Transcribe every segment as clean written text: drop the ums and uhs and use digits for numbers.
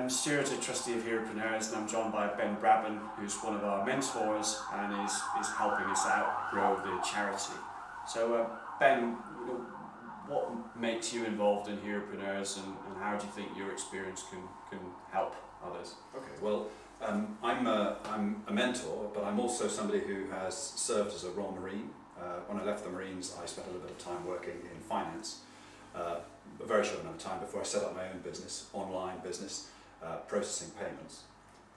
Stuart, a trustee of Heropreneurs, and I'm joined by Ben Brabham, who's one of our mentors and is helping us out grow the charity. So, Ben, what makes you involved in Heropreneurs, and how do you think your experience can help others? Okay, well, I'm a mentor, but I'm also somebody who has served as a Royal Marine. When I left the Marines, I spent a little bit of time working in finance, a very short amount of time before I set up my own business, online business, processing payments.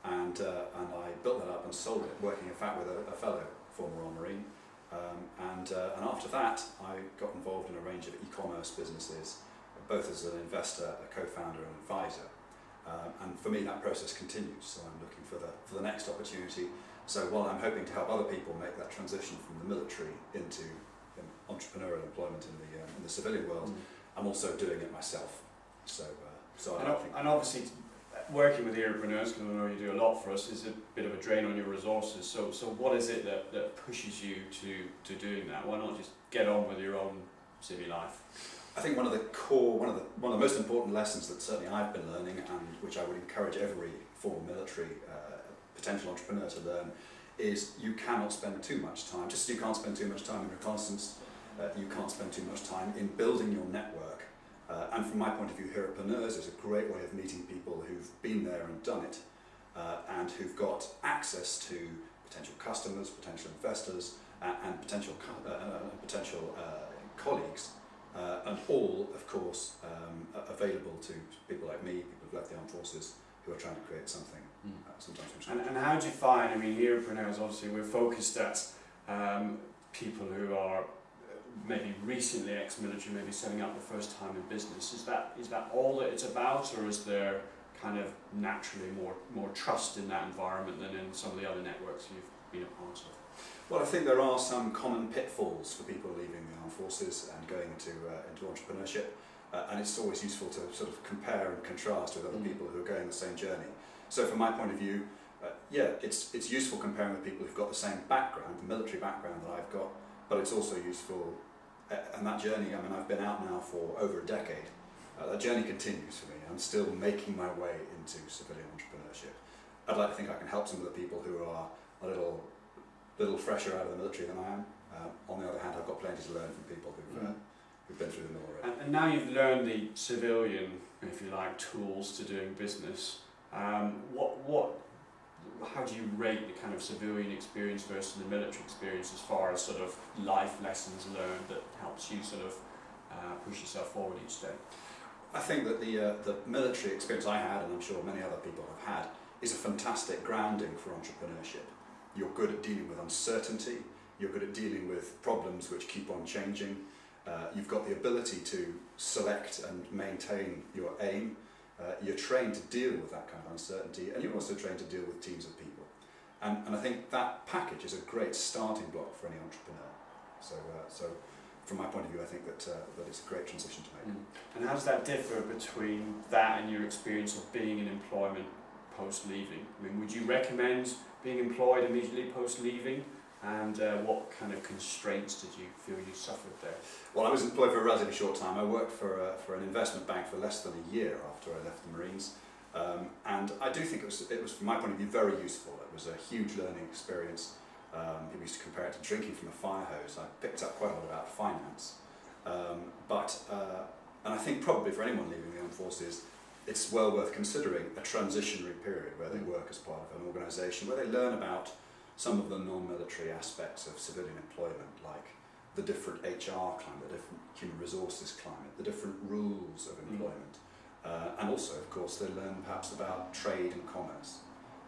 And I built that up and sold it, working in fact with a fellow former Royal Marine. And after that, I got involved in a range of e-commerce businesses, both as an investor, a co-founder and advisor. And for me, that process continues, so I'm looking for the next opportunity. So while I'm hoping to help other people make that transition from the military into entrepreneurial employment in the civilian world, I'm also doing it myself. And obviously, working with Heropreneurs, because I know you do a lot for us, is a bit of a drain on your resources. So what is it that pushes you to doing that? Why not just get on with your own civvy life? I think one of the most important lessons that certainly I've been learning, and which I would encourage every former military potential entrepreneur to learn, is you cannot spend too much time. Just as you can't spend too much time in reconnaissance, you can't spend too much time in building your network. And from my point of view, Heropreneurs is a great way of meeting people who've been there and done it, and who've got access to potential customers, potential investors, and potential colleagues. And all, of course, available to people like me, people who've left the armed forces, who are trying to create something, sometimes from scratch. And how do you find, I mean, Heropreneurs, obviously we're focused at people who are maybe recently ex-military, maybe setting up the first time in business. Is that all that it's about, or is there kind of naturally more trust in that environment than in some of the other networks you've been a part of? Well, I think there are some common pitfalls for people leaving the armed forces and going into entrepreneurship, and it's always useful to sort of compare and contrast with other people who are going the same journey. So from my point of view, it's useful comparing with people who've got the same background, the military background that I've got, but it's also useful, and that journey, I mean, I've been out now for over a decade. That journey continues for me. I'm still making my way into civilian entrepreneurship. I'd like to think I can help some of the people who are a little fresher out of the military than I am. On the other hand, I've got plenty to learn from people who've been through the mill already. And now you've learned the civilian, if you like, tools to doing business. How do you rate the kind of civilian experience versus the military experience as far as sort of life lessons learned that helps you sort of push yourself forward each day? I think that the military experience I had, and I'm sure many other people have had, is a fantastic grounding for entrepreneurship. You're good at dealing with uncertainty, you're good at dealing with problems which keep on changing, you've got the ability to select and maintain your aim, you're trained to deal with that kind of uncertainty, and you're also trained to deal with teams of people. And I think that package is a great starting block for any entrepreneur. So from my point of view, I think that it's a great transition to make. And how does that differ between that and your experience of being in employment post-leaving? I mean, would you recommend being employed immediately post-leaving? And what kind of constraints did you feel you suffered there? Well, I was employed for a relatively short time. I worked for an investment bank for less than a year after I left the Marines. And I do think it was, from my point of view, very useful. It was a huge learning experience. People used to compare it to drinking from a fire hose. I picked up quite a lot about finance. And I think probably for anyone leaving the armed forces, it's well worth considering a transitionary period where they work as part of an organisation, where they learn about some of the non-military aspects of civilian employment, like the different HR climate, the different human resources climate, the different rules of employment. And also, of course, they learn perhaps about trade and commerce.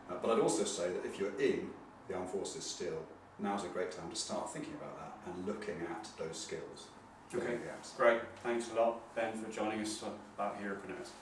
But I'd also say that if you're in the armed forces still, now's a great time to start thinking about that and looking at those skills. Okay, great. Thanks a lot, Ben, for joining us about Heropreneurs.